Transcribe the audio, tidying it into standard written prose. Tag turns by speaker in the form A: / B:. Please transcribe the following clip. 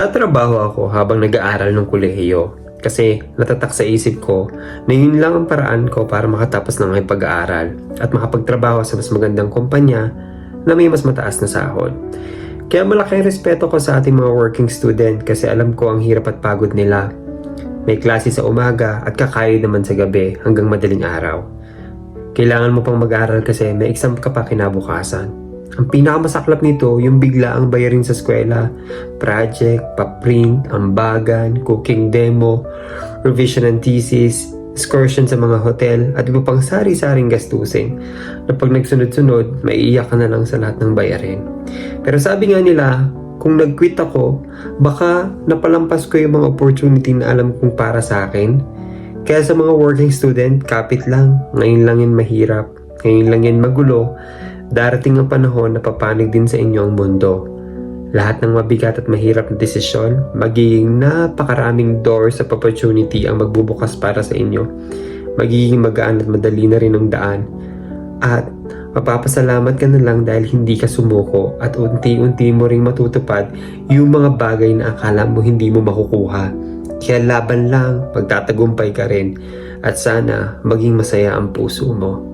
A: Tatrabaho ako habang nag-aaral ng kolehiyo kasi natatak sa isip ko na yun lang ang paraan ko para makatapos ng aking pag-aaral at makapagtrabaho sa mas magandang kumpanya na may mas mataas na sahod. Kaya malaking respeto ko sa ating mga working student kasi alam ko ang hirap at pagod nila. May klase sa umaga at kakayod naman sa gabi hanggang madaling araw. Kailangan mo pang mag-aral kasi may exam ka pa kinabukasan. Ang pinakamasaklap nito, yung bigla ang bayarin sa eskwela, project, paprint, ambagan, cooking demo, revision ng thesis, excursion sa mga hotel, at iba pang sari-saring gastusin na pag nagsunod-sunod, maiiyak ka na lang sa lahat ng bayarin. Pero sabi nga nila, kung nag-quit ako, baka napalampas ko yung mga opportunity na alam kong para sa akin. Kaya sa mga working student, kapit lang, ngayon lang yan mahirap, ngayon lang yan magulo. Darating ang panahon na papanig din sa inyo ang mundo. Lahat ng mabigat at mahirap na desisyon, magiging napakaraming doors of opportunity ang magbubukas para sa inyo. Magiging magaan at madali na rin ang daan. At mapapasalamat ka na lang dahil hindi ka sumuko at unti-unti mo ring matutupad yung mga bagay na akala mo hindi mo makukuha. Kaya laban lang, magtatagumpay ka rin. At sana maging masaya ang puso mo.